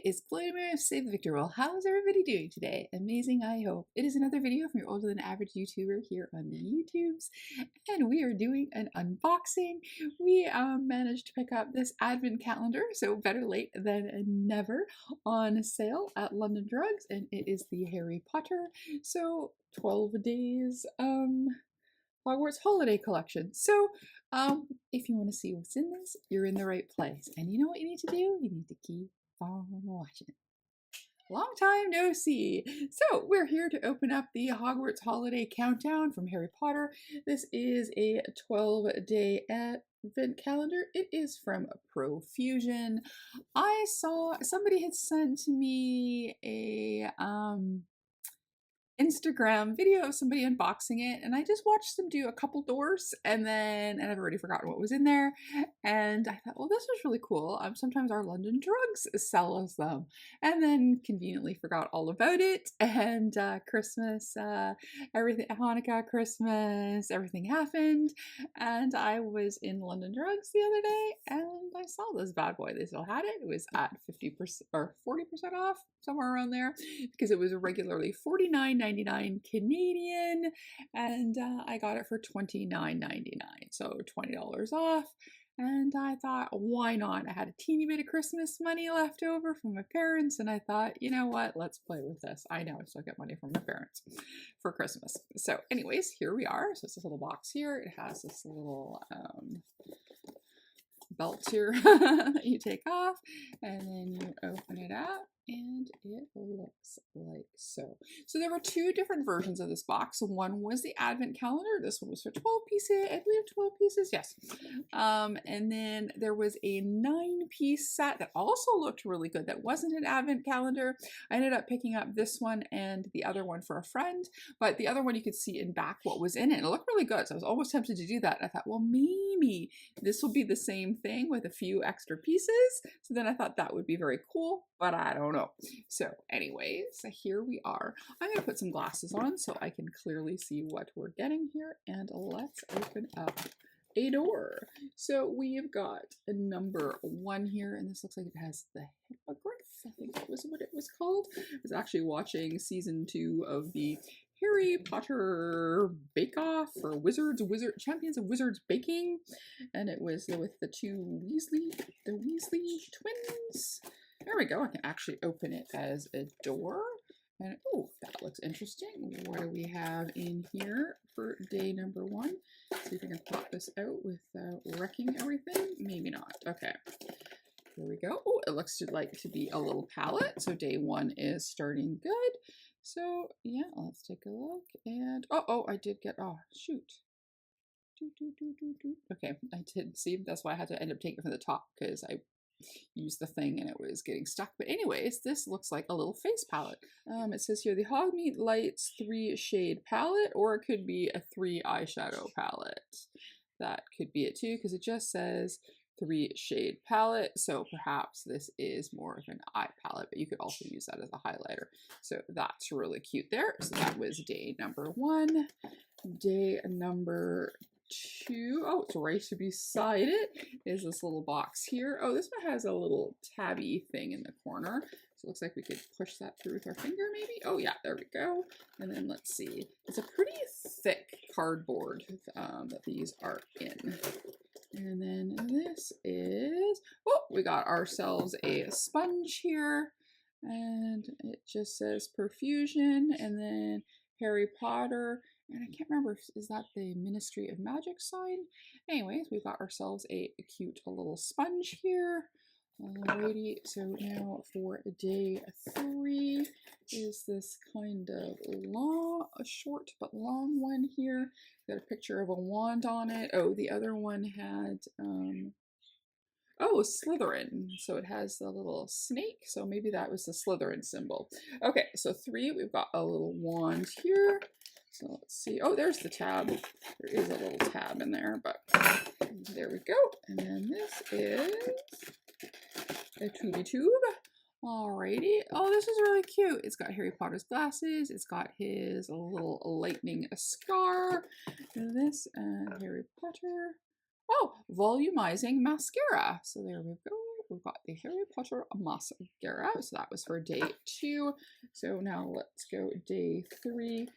It is Gloria Save the Victor. Well, how is everybody doing today? Amazing, I hope. It is another video from your older than average YouTuber here on the YouTubes, and we are doing an unboxing. We managed to pick up this advent calendar, so better late than never, on sale at London Drugs, and it is the Harry Potter, so 12 days Hogwarts Holiday Collection. So, if you want to see what's in this, you're in the right place. And you know what you need to do? You need to keep on watching. Long time no see. So, we're here to open up the Hogwarts Holiday Countdown from Harry Potter. This is a 12-day advent calendar. It is from Profusion. I saw somebody had sent me a Instagram video of somebody unboxing it, and I just watched them do a couple doors, and I've already forgotten what was in there, and I thought, well, this was really cool. Sometimes our London Drugs sell us them, and then conveniently forgot all about it, and Christmas, everything, Hanukkah, Christmas, everything happened, and I was in London Drugs the other day, and I saw this bad boy. They still had it. It was at 50% or 40% off, somewhere around there, because it was regularly $49.99 Canadian, and I got it for $29.99, so $20 off. And I thought, why not? I had a teeny bit of Christmas money left over from my parents, and I thought, you know what? Let's play with this. I know I still get money from my parents for Christmas. So anyways, here we are. So it's this little box here. It has this little belt here that you take off, and then you open it up, and it looks like so. So there were two different versions of this box. One was the advent calendar. This one was for 12 pieces. I believe 12 pieces, yes. And then there was a 9-piece set that also looked really good. That wasn't an advent calendar. I ended up picking up this one and the other one for a friend, but the other one you could see in back what was in it. It looked really good, so I was almost tempted to do that. I thought, well, maybe this will be the same thing with a few extra pieces. So then I thought that would be very cool, but I don't know. So anyways, here we are. I'm going to put some glasses on so I can clearly see what we're getting here, and let's open up a door. So we've got a number 1 here, and this looks like it has the hippogriff. I think that was what it was called. I was actually watching season 2 of the Harry Potter Bake Off for Champions of Wizards Baking, and it was with the Weasley twins. There we go. I can actually open it as a door. And oh, that looks interesting. What do we have in here for day number 1? See if I can pop this out without wrecking everything. Maybe not. Okay. Here we go. Oh, it looks like to be a little palette. So day 1 is starting good. So yeah, let's take a look. And oh, I did get, oh shoot. Okay, I did see. That's why I had to end up taking it from the top, because I used the thing and it was getting stuck. But anyways, this looks like a little face palette. It says here the Hogmeat Lights 3-shade palette, or it could be a 3 eyeshadow palette. That could be it too, because it just says 3-shade palette, so perhaps this is more of an eye palette, but you could also use that as a highlighter. So that's really cute there. So that was day number 1. Day number 2, oh, it's right beside it is this little box here. Oh, this one has a little tabby thing in the corner. So it looks like we could push that through with our finger maybe. Oh yeah, there we go. And then let's see. It's a pretty thick cardboard that these are in. And then this is, oh, we got ourselves a sponge here. And it just says Profusion, and then Harry Potter. And I can't remember, is that the Ministry of Magic sign? Anyways, we've got ourselves a cute little sponge here. Alrighty, so now for day 3 is this kind of short but long one here. Got a picture of a wand on it. Oh, the other one had, oh, Slytherin. So it has the little snake. So maybe that was the Slytherin symbol. Okay, so 3, we've got a little wand here. So let's see. Oh, there's the tab. There is a little tab in there, but there we go. And then this is a Tooby Tube. Alrighty. Oh, this is really cute. It's got Harry Potter's glasses. It's got his little lightning scar. And this and Harry Potter. Oh, volumizing mascara. So there we go. we've got the Harry Potter mascara. So that was for day 2. So now let's go day 3.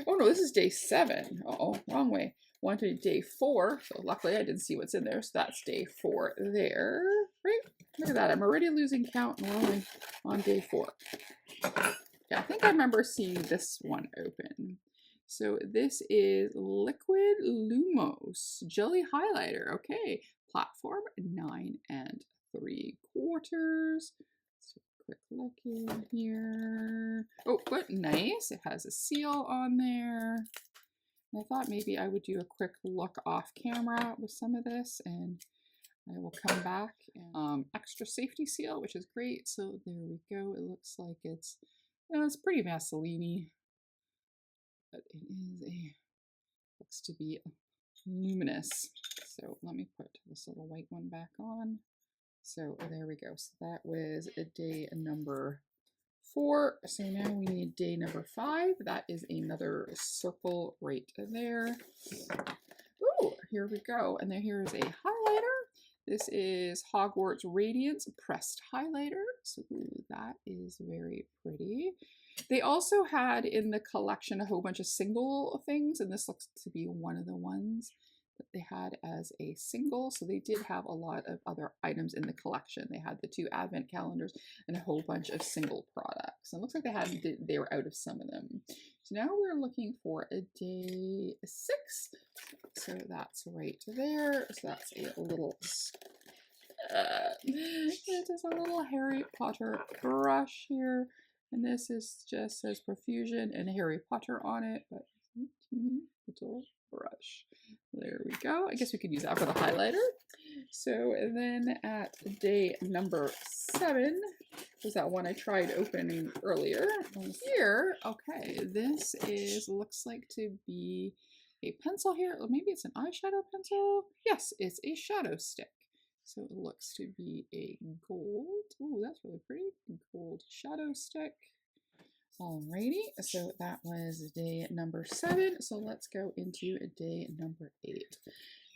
Oh no, this is day 7. Uh-oh, wrong way. Wanted day 4. So luckily I didn't see what's in there. So that's day 4 there. Right? Look at that. I'm already losing count and we're only on day 4. Yeah, I think I remember seeing this one open. So this is Liquid Lumos Jelly Highlighter. Okay, platform 9 3/4. So quick look in here. Oh, what nice. It has a seal on there. And I thought maybe I would do a quick look off camera with some of this, and I will come back and extra safety seal, which is great. So there we go. It looks like it's, you know, it's pretty Vaseline-y, but it is looks to be luminous. So let me put this little white one back on. So there we go. So that was a day number 4. So now we need day number 5. That is another circle right there. Ooh, here we go. And then here's a highlighter. This is Hogwarts Radiance Pressed Highlighter. So that is very pretty. They also had in the collection a whole bunch of single things, and this looks to be one of the ones that they had as a single. So they did have a lot of other items in the collection. They had the 2 advent calendars and a whole bunch of single products. And it looks like they were out of some of them. So now we're looking for a day 6. So that's right there. So that's a little it is a little Harry Potter brush here. And this is just says Profusion and Harry Potter on it, but little brush. There we go. I guess we could use that for the highlighter. So then at day number 7 was that one I tried opening earlier. Here, okay, this is looks like to be a pencil here. Or maybe it's an eyeshadow pencil. Yes, it's a shadow stick. So it looks to be a gold. Ooh, that's really pretty. Gold shadow stick. Alrighty, so that was day number 7. So let's go into day number 8.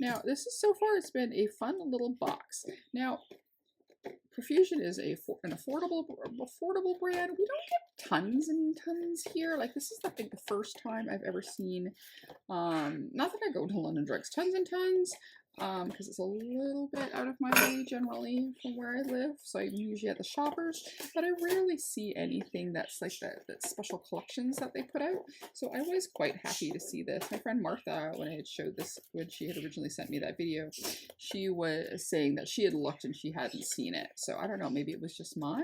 Now, this is so far, it's been a fun little box. Now, Profusion is an affordable brand. We don't get tons and tons here. Like, this is, I think, the first time I've ever seen, not that I go to London Drugs tons and tons, because it's a little bit out of my way generally from where I live. So I'm usually at the Shoppers, but I rarely see anything that's like that special collections that they put out. So I was quite happy to see this. My friend Martha, when I had showed this, when she had originally sent me that video, she was saying that she had looked and she hadn't seen it. So I don't know, maybe it was just my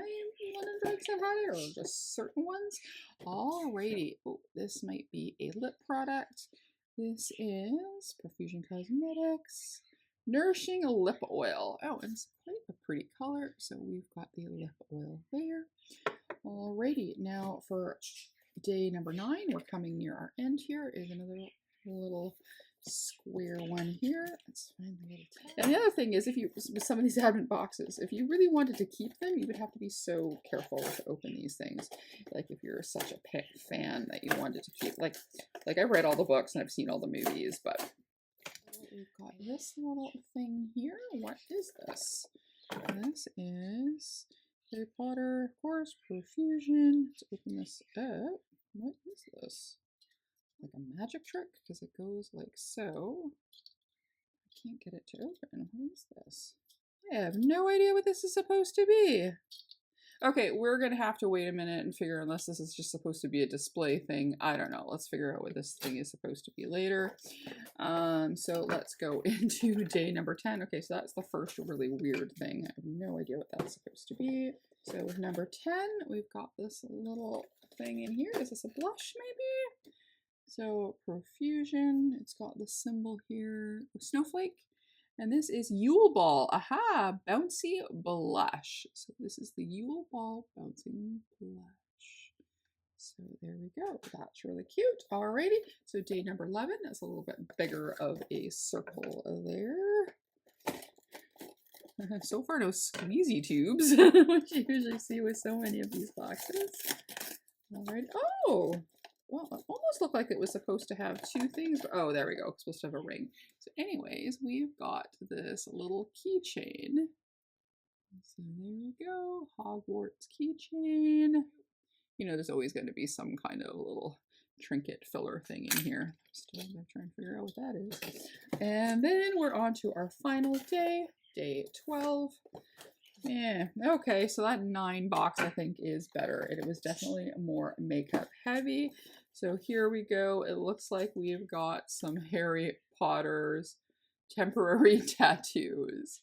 London Drugs that had it, or just certain ones. Alrighty, oh, this might be a lip product. This is Profusion Cosmetics Nourishing Lip Oil. Oh, and it's quite a pretty color. So we've got the lip oil there. Alrighty, now for day number 9, we're coming near our end here. Is another little square one here. Let's find the little tag. And the other thing is, if you, with some of these advent boxes, if you really wanted to keep them, you would have to be so careful to open these things. Like if you're such a fan that you wanted to keep, like I've read all the books and I've seen all the movies, but we've got this little thing here. What is this? This is Harry Potter, of course, Profusion. Let's open this up. What is this? Like a magic trick, because it goes like so. I can't get it to open. What is this? I have no idea what this is supposed to be. Okay, we're gonna have to wait a minute and figure, unless this is just supposed to be a display thing. I don't know. Let's figure out what this thing is supposed to be later. So let's go into day number 10. Okay, so that's the first really weird thing. I have no idea what that's supposed to be. So with number 10, we've got this little thing in here. Is this a blush maybe? So Profusion, it's got the symbol here, snowflake, and this is Yule Ball. Aha, bouncy blush. So this is the Yule Ball bouncing blush. So there we go. That's really cute. Alrighty. So day number 11. That's a little bit bigger of a circle there. So far, no squeezy tubes, which you usually see with so many of these boxes. Alright. Oh. Well, it almost looked like it was supposed to have 2 things. But, oh, there we go. It's supposed to have a ring. So anyways, we've got this little keychain. So there we go, Hogwarts keychain. You know, there's always going to be some kind of little trinket filler thing in here. Still I'm trying to figure out what that is. And then we're on to our final day, day 12. Yeah, okay, so that 9 box I think is better. It was definitely more makeup heavy. So here we go. It looks like we've got some Harry Potter's temporary tattoos.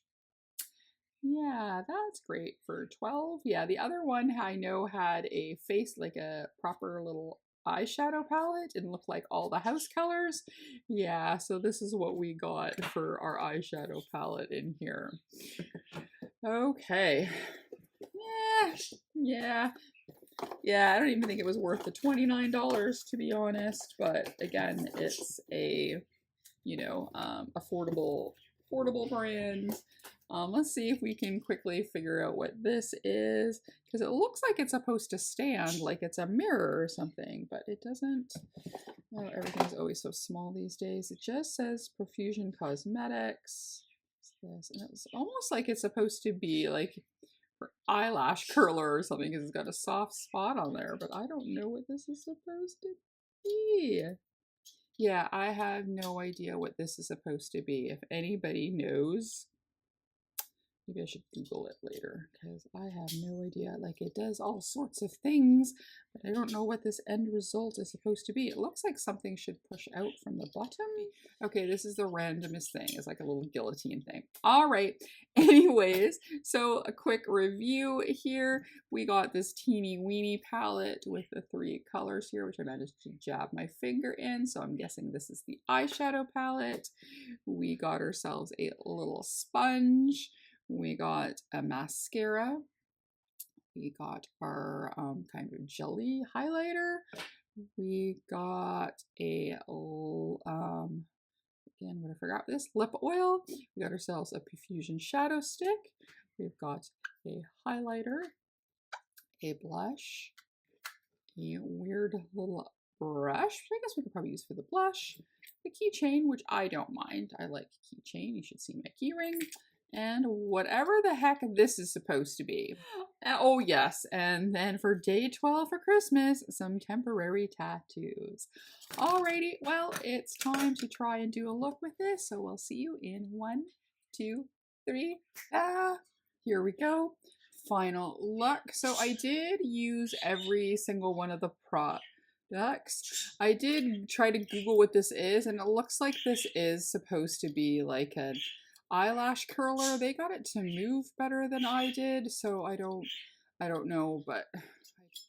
Yeah, that's great for 12. Yeah, the other one I know had a face, like a proper little eyeshadow palette and looked like all the house colors. Yeah, so this is what we got for our eyeshadow palette in here. Okay. Yeah. I don't even think it was worth the $29 to be honest, but again, it's a, you know, affordable brand. Let's see if we can quickly figure out what this is, because it looks like it's supposed to stand like it's a mirror or something, but it doesn't. Oh, everything's always so small these days. It just says Profusion Cosmetics. This, and it's almost like it's supposed to be like for eyelash curler or something, because it's got a soft spot on there, but I don't know what this is supposed to be. Yeah, I have no idea what this is supposed to be. If anybody knows, maybe I should Google it later, because I have no idea. Like, it does all sorts of things, but I don't know what this end result is supposed to be. It looks like something should push out from the bottom. Okay, this is the randomest thing. It's like a little guillotine thing. All right. Anyways, so a quick review here. We got this teeny weeny palette with the 3 colors here, which I managed to jab my finger in. So I'm guessing this is the eyeshadow palette. We got ourselves a little sponge. We got a mascara. We got our kind of jelly highlighter. We got a, again, what I forgot this, lip oil. We got ourselves a Profusion shadow stick. We've got a highlighter, a blush, a weird little brush, which I guess we could probably use for the blush, the keychain, which I don't mind. I like keychain. You should see my key ring. And whatever the heck this is supposed to be. Oh yes, and then for day 12 for Christmas, some temporary tattoos. Alrighty, well, it's time to try and do a look with this, so we'll see you in 1, 2, 3. Here we go. Final look. So I did use every single one of the products. I did try to Google what this is, and it looks like this is supposed to be like an eyelash curler. They got it to move better than I did, so I don't know, but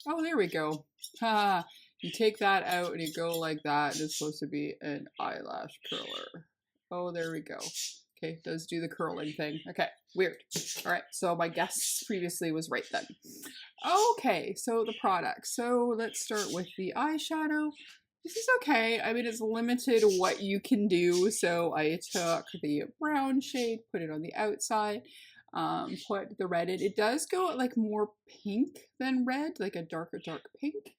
oh, there we go. You take that out and you go like that, and it's supposed to be an eyelash curler. Oh, there we go. Okay, it does do the curling thing. Okay, weird. All right, so my guess previously was right then. Okay, so the products. So let's start with the eyeshadow. This is okay. I mean, it's limited what you can do. So I took the brown shade, put it on the outside, put the red in. It does go like more pink than red, like a darker pink.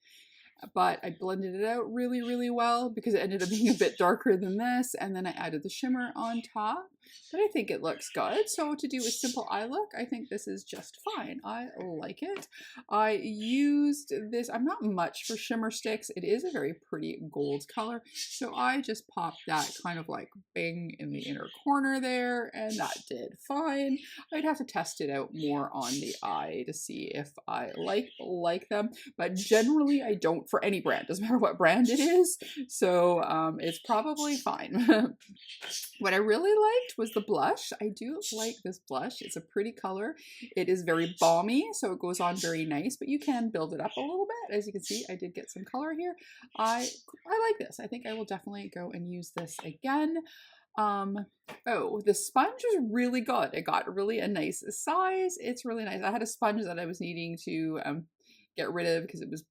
But I blended it out really, really well because it ended up being a bit darker than this. And then I added the shimmer on top. But I think it looks good. So to do a simple eye look, I think this is just fine. I like it. I used this. I'm not much for shimmer sticks. It is a very pretty gold color. So I just popped that kind of like bing in the inner corner there. And that did fine. I'd have to test it out more on the eye to see if I like them. But generally, I don't for any brand. Doesn't matter what brand it is. So it's probably fine. What I really liked was the blush. I do like this blush. It's a pretty color. It is very balmy, so it goes on very nice, but you can build it up a little bit. As you can see, I did get some color here. I like this. I think I will definitely go and use this again. Oh, the sponge is really good. It got really a nice size. It's really nice. I had a sponge that I was needing to get rid of because it was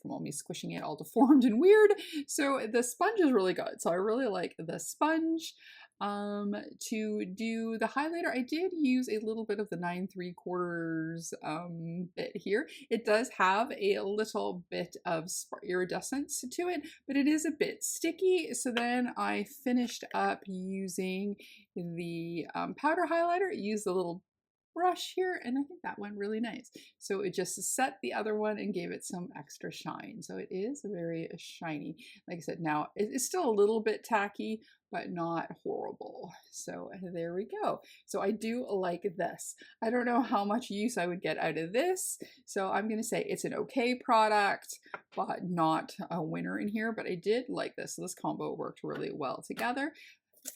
from all me squishing it all deformed and weird. So the sponge is really good. So I really like the sponge. To do the highlighter, I did use a little bit of the 9 3/4 bit here. It does have a little bit of iridescence to it, but it is a bit sticky. So then I finished up using the powder highlighter. I used the little brush here, and I think that went really nice. So it just set the other one and gave it some extra shine. So it is very shiny. Like I said, now it's still a little bit tacky, but not horrible. So there we go. So I do like this. I don't know how much use I would get out of this. So I'm going to say it's an okay product, but not a winner in here. But I did like this. So this combo worked really well together.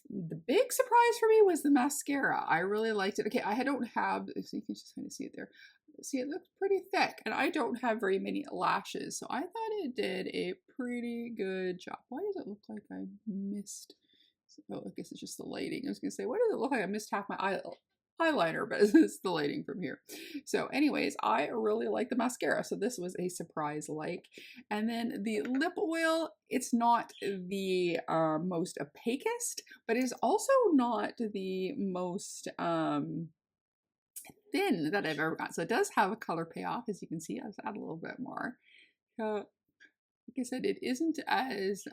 The big surprise for me was the mascara. I really liked it. Okay, I don't have, so you can just kind of see it there. See, it looks pretty thick, and I don't have very many lashes, so I thought it did a pretty good job. Why does it look like I missed? Oh, I guess it's just the lighting. I was gonna say, why does it look like I missed half my eyeliner, but it's the lighting from here. So anyways, I really like the mascara. So this was a surprise like. And then the lip oil, it's not the most opacest, but it is also not the most thin that I've ever got. So it does have a color payoff, as you can see. I'll add a little bit more. Like I said, it isn't as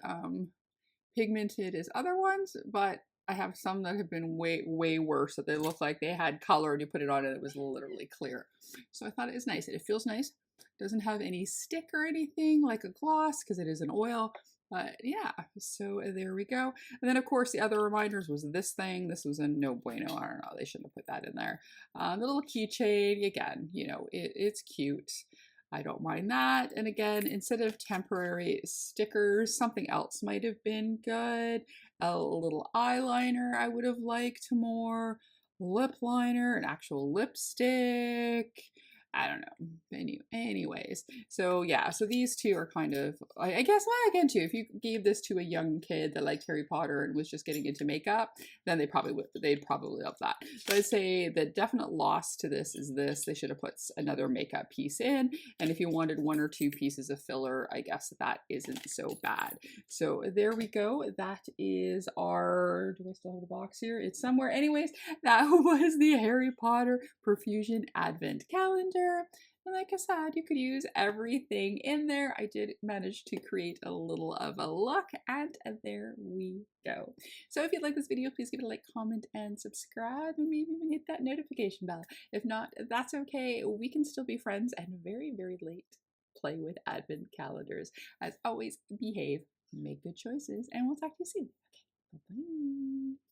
pigmented as other ones, but I have some that have been way worse, that they look like they had color and you put it on and it was literally clear. So I thought it was nice. It feels nice. Doesn't have any stick or anything like a gloss because it is an oil. But yeah, so there we go. And then of course the other reminders was this thing. This was a no bueno. I don't know. They shouldn't have put that in there. The little keychain, again, you know, it's cute. I don't mind that. And again, instead of temporary stickers, something else might have been good. A little eyeliner I would have liked more. Lip liner, an actual lipstick. I don't know. Anyways, so yeah, so these two are kind of, I guess, well, again, too, if you gave this to a young kid that liked Harry Potter and was just getting into makeup, then they'd probably love that. But I'd say the definite loss to this is this. They should have put another makeup piece in. And if you wanted one or two pieces of filler, I guess that isn't so bad. So there we go. That is our, do I still have the box here? It's somewhere. Anyways, that was the Harry Potter Profusion Advent Calendar. And like I said, you could use everything in there. I did manage to create a little of a look, and there we go. So if you like this video, please give it a like, comment, and subscribe, and maybe even hit that notification bell. If not, that's okay. We can still be friends and very late play with Advent calendars. As always, behave, make good choices, and we'll talk to you soon. Okay, bye-bye.